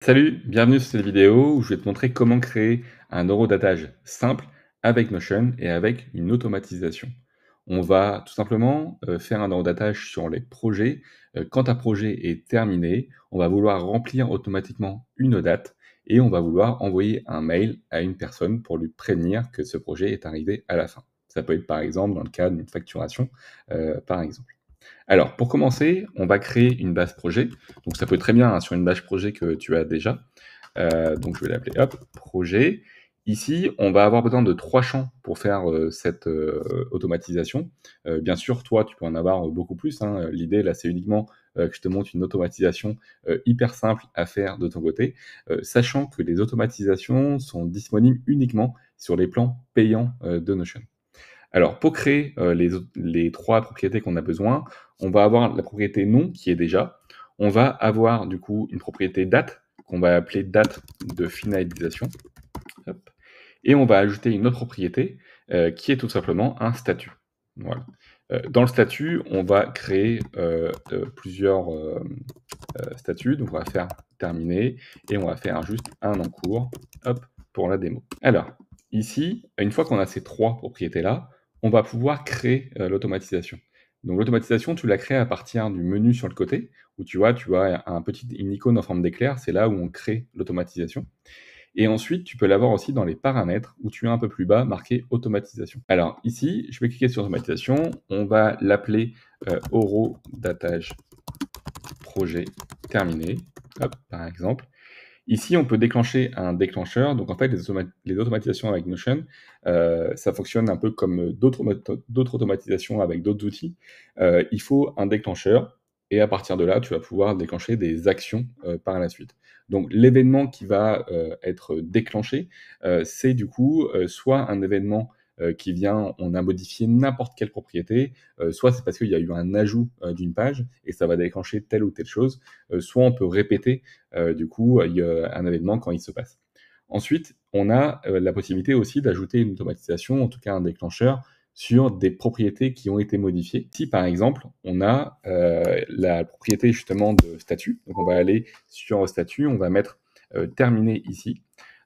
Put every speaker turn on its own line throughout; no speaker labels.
Salut, bienvenue sur cette vidéo où je vais te montrer comment créer un eurodatage simple avec Notion et avec une automatisation. On va tout simplement faire un eurodatage sur les projets. Quand un projet est terminé, on va vouloir remplir automatiquement une date et on va vouloir envoyer un mail à une personne pour lui prévenir que ce projet est arrivé à la fin. Ça peut être par exemple dans le cadre d'une facturation, par exemple. Alors, pour commencer, on va créer une base projet. Donc, ça peut être très bien sur une base projet que tu as déjà. Donc, je vais l'appeler hop, projet. Ici, on va avoir besoin de 3 champs pour faire cette automatisation. Bien sûr, toi, tu peux en avoir beaucoup plus, hein. L'idée, là, c'est uniquement que je te montre une automatisation hyper simple à faire de ton côté, sachant que les automatisations sont disponibles uniquement sur les plans payants de Notion. Alors, pour créer les 3 propriétés qu'on a besoin, on va avoir la propriété nom qui est déjà. On va avoir du coup une propriété date qu'on va appeler date de finalisation. Hop. Et on va ajouter une autre propriété qui est tout simplement un statut. Voilà. Dans le statut, on va créer plusieurs statuts. Donc, on va faire terminer et on va faire juste un en cours, hop, pour la démo. Alors, ici, une fois qu'on a ces 3 propriétés-là, on va pouvoir créer l'automatisation. Donc l'automatisation, tu la crées à partir du menu sur le côté, où tu vois, une icône en forme d'éclair, c'est là où on crée l'automatisation. Et ensuite, tu peux l'avoir aussi dans les paramètres, où tu as un peu plus bas marqué automatisation. Alors ici, je vais cliquer sur automatisation, on va l'appeler Eurodatage projet terminé, hop, par exemple. Ici, on peut déclencher un déclencheur. Donc, en fait, les automatisations avec Notion, ça fonctionne un peu comme d'autres automatisations avec d'autres outils. Il faut un déclencheur et à partir de là, tu vas pouvoir déclencher des actions par la suite. Donc, l'événement qui va être déclenché, c'est du coup soit un événement qui vient, on a modifié n'importe quelle propriété, soit c'est parce qu'il y a eu un ajout d'une page et ça va déclencher telle ou telle chose, soit on peut répéter du coup, il y a un événement quand il se passe. Ensuite, on a la possibilité aussi d'ajouter une automatisation, en tout cas un déclencheur, sur des propriétés qui ont été modifiées. Si par exemple, on a la propriété justement de statut, donc on va aller sur statut, on va mettre terminé ici.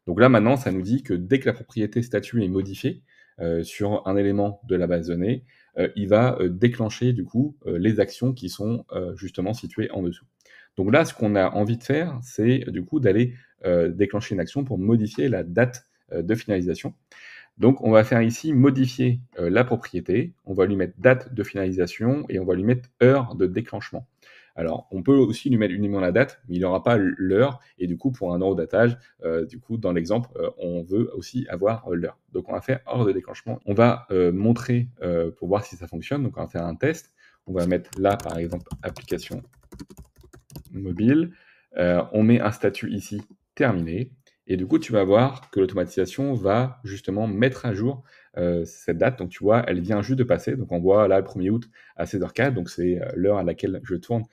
Donc là maintenant, ça nous dit que dès que la propriété statut est modifiée sur un élément de la base de données, il va déclencher du coup les actions qui sont justement situées en dessous. Donc là, ce qu'on a envie de faire, c'est du coup d'aller déclencher une action pour modifier la date de finalisation. Donc on va faire ici modifier la propriété, on va lui mettre date de finalisation et on va lui mettre heure de déclenchement. Alors on peut aussi lui mettre uniquement la date, mais il n'aura pas l'heure et du coup pour un eurodatage, du coup dans l'exemple, on veut aussi avoir l'heure. Donc on va faire heure de déclenchement. On va montrer pour voir si ça fonctionne, donc on va faire un test. On va mettre là par exemple application mobile. On met un statut ici terminé. Et du coup, tu vas voir que l'automatisation va justement mettre à jour cette date. Donc, tu vois, elle vient juste de passer. Donc, on voit là le 1er août à 16h04. Donc, c'est l'heure à laquelle je tourne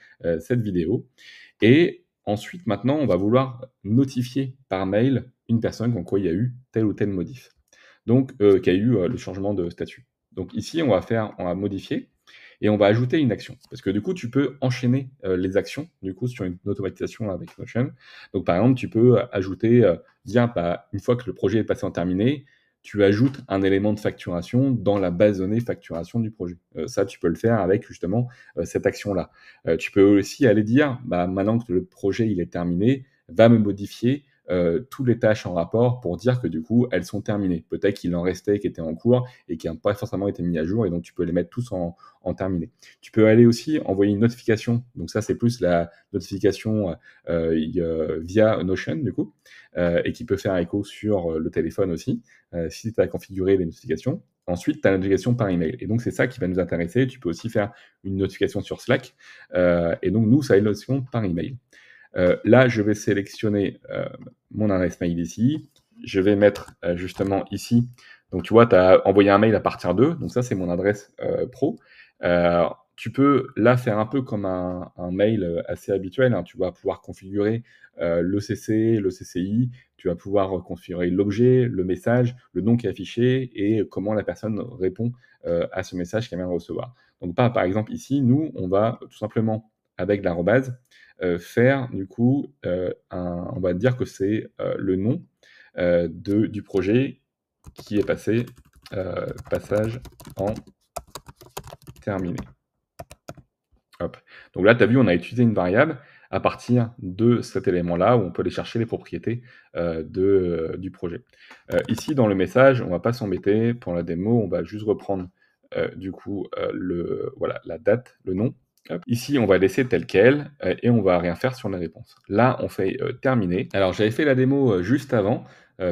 cette vidéo. Et ensuite, maintenant, on va vouloir notifier par mail une personne comme quoi il y a eu tel ou tel modif. Donc, qui a eu le changement de statut. Donc, ici, on va modifier et on va ajouter une action. Parce que du coup, tu peux enchaîner les actions du coup sur une automatisation avec Notion. Donc, par exemple, tu peux ajouter, dire, bah, une fois que le projet est passé en terminé, tu ajoutes un élément de facturation dans la base de données facturation du projet. Ça, tu peux le faire avec justement cette action-là. Tu peux aussi aller dire, bah, maintenant que le projet il est terminé, va me modifier toutes les tâches en rapport pour dire que du coup, elles sont terminées. Peut-être qu'il en restait qui étaient en cours et qui n'ont pas forcément été mis à jour, et donc tu peux les mettre tous en terminé. Tu peux aller aussi envoyer une notification. Donc ça, c'est plus la notification via Notion, du coup, et qui peut faire écho sur le téléphone aussi, si tu as configuré les notifications. Ensuite, tu as la notification par email. Et donc, c'est ça qui va nous intéresser. Tu peux aussi faire une notification sur Slack. Et donc, nous, ça a une notification par email. Là, je vais sélectionner mon adresse mail ici. Je vais mettre justement ici. Donc, tu vois, tu as envoyé un mail à partir d'eux. Donc, ça, c'est mon adresse pro. Tu peux là faire un peu comme un mail assez habituel, hein. Tu vas pouvoir configurer le CC, le CCI. Tu vas pouvoir configurer l'objet, le message, le nom qui est affiché et comment la personne répond à ce message qu'elle vient de recevoir. Donc, par exemple, ici, nous, on va tout simplement, avec l'arrobase, faire du coup, on va dire que c'est, le nom, du projet qui est passé, passage en terminé. Hop. Donc là, tu as vu, on a utilisé une variable à partir de cet élément-là où on peut aller chercher les propriétés, du projet. Ici, dans le message, on va pas s'embêter pour la démo, on va juste reprendre, du coup, voilà, la date, le nom. Hop. Ici, on va laisser tel quel, et on va rien faire sur la réponse. Là, on fait, terminer. Alors j'avais fait la démo, juste avant,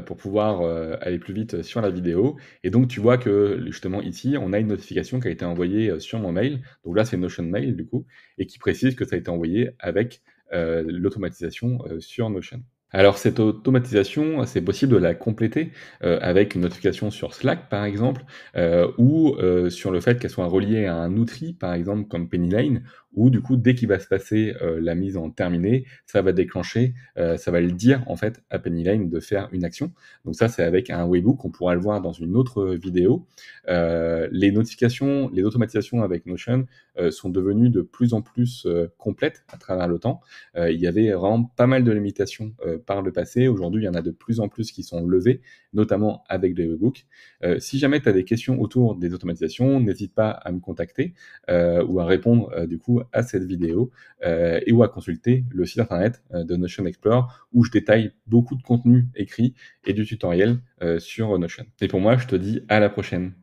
pour pouvoir, aller plus vite, sur la vidéo et donc tu vois que justement ici, on a une notification qui a été envoyée, sur mon mail. Donc là, c'est Notion Mail du coup et qui précise que ça a été envoyé avec, l'automatisation, sur Notion. Alors cette automatisation, c'est possible de la compléter, avec une notification sur Slack par exemple, ou, sur le fait qu'elle soit reliée à un outil par exemple comme Pennylane où du coup dès qu'il va se passer, la mise en terminée, ça va déclencher, ça va le dire en fait à Pennylane de faire une action. Donc ça, c'est avec un webhook, on pourra le voir dans une autre, vidéo. Les notifications, les automatisations avec Notion, sont devenues de plus en plus, complètes à travers le temps. Il y avait vraiment pas mal de limitations, par le passé. Aujourd'hui, il y en a de plus en plus qui sont levées, notamment avec les webhooks. Si jamais tu as des questions autour des automatisations, n'hésite pas à me contacter, ou à répondre, du coup à cette vidéo, et ou à consulter le site internet, de Notion Explore où je détaille beaucoup de contenu écrit et du tutoriel, sur Notion. Et pour moi, je te dis à la prochaine.